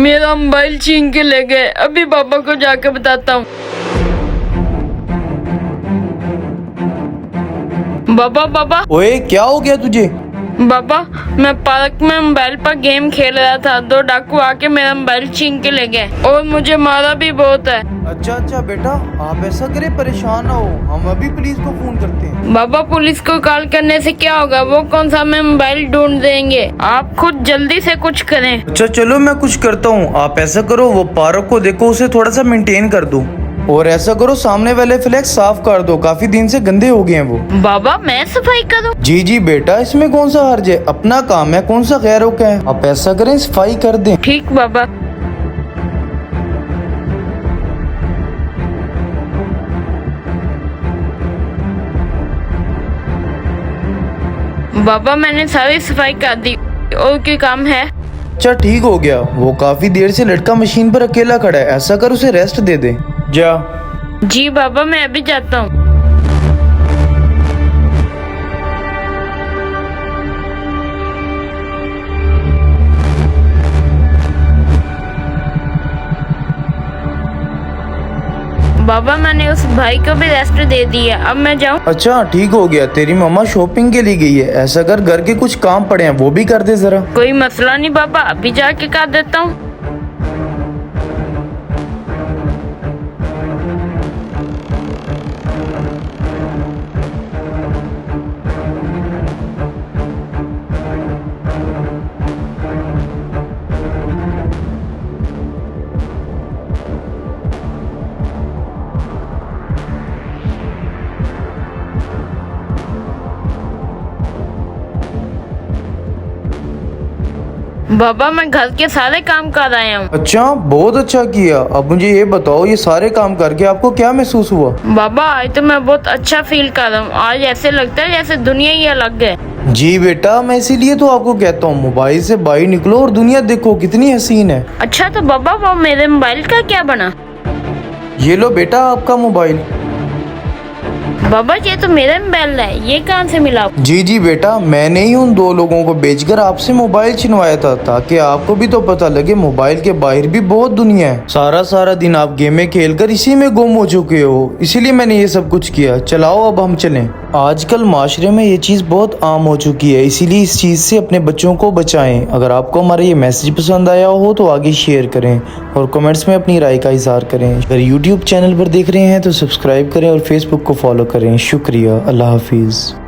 मेरा मोबाइल छीन के ले गए। अभी पापा को जाकर बताता हूँ। पापा ओए क्या हो गया तुझे? पापा, मैं पार्क में मोबाइल पर गेम खेल रहा था। 2 डाकू आके मेरा मोबाइल छीन के ले गए और मुझे मारा भी बहुत है। अच्छा बेटा, आप ऐसा करे, परेशान ना हो, हम अभी पुलिस को फोन करते हैं। बाबा, पुलिस को कॉल करने से क्या होगा? वो कौन सा हमें मोबाइल ढूंढ देंगे। आप खुद जल्दी से कुछ करें। अच्छा चलो मैं कुछ करता हूँ। आप ऐसा करो, वो पार्क को देखो, उसे थोड़ा सा मेंटेन कर दो। और ऐसा करो, सामने वाले फ्लैक्स साफ कर दो, काफी दिन से गंदे हो गए हैं वो। बाबा, मैं सफाई करूं? जी बेटा, इसमें कौन सा हर्ज है, अपना काम है, कौन सा गैरों का है। आप ऐसा करें, सफाई कर दें। ठीक बाबा। बाबा, मैंने सारी सफाई कर दी। और क्या काम है? अच्छा ठीक हो गया। वो काफी देर से लड़का मशीन पर अकेला खड़ा है, ऐसा कर उसे रेस्ट दे दे। जा। जी बाबा, मैं अभी जाता हूँ। बाबा, मैंने उस भाई को भी रेस्ट दे दिया। अब मैं जाऊँ? अच्छा ठीक हो गया। तेरी मम्मा शॉपिंग के लिए गई है, ऐसा कर घर के कुछ काम पड़े हैं, वो भी कर दे जरा। कोई मसला नहीं बाबा, अभी जाके कर देता हूँ। बाबा, मैं घर के सारे काम कर आया हूँ। अच्छा, बहुत अच्छा किया। अब मुझे ये बताओ, ये सारे काम करके आपको क्या महसूस हुआ? बाबा, आज तो मैं बहुत अच्छा फील कर रहा हूँ। आज ऐसे लगता है जैसे दुनिया ही अलग है। जी बेटा, मैं इसीलिए तो आपको कहता हूँ, मोबाइल से बाहर निकलो और दुनिया देखो कितनी हसीन है। अच्छा तो बाबा, वो मेरे मोबाइल का क्या बना? ये लो बेटा आपका मोबाइल। बाबा, ये तो मेरा मोबाइल है, ये कहाँ से मिला? जी बेटा, मैंने ही उन 2 लोगों को बेचकर आपसे मोबाइल छिनवाया था, ताकि आपको भी तो पता लगे मोबाइल के बाहर भी बहुत दुनिया है। सारा दिन आप गेमें खेलकर इसी में गुम हो चुके हो, इसीलिए मैंने ये सब कुछ किया। चलाओ अब हम चलें। आजकल माशरे में ये चीज़ बहुत आम हो चुकी है, इसीलिए इस चीज़ से अपने बच्चों को बचाएं। अगर आपको हमारा ये मैसेज पसंद आया हो तो आगे शेयर करें और कमेंट्स में अपनी राय का इज़हार करें। अगर यूट्यूब चैनल पर देख रहे हैं तो सब्सक्राइब करें और फेसबुक को फॉलो करें। शुक्रिया। अल्लाह हाफिज़।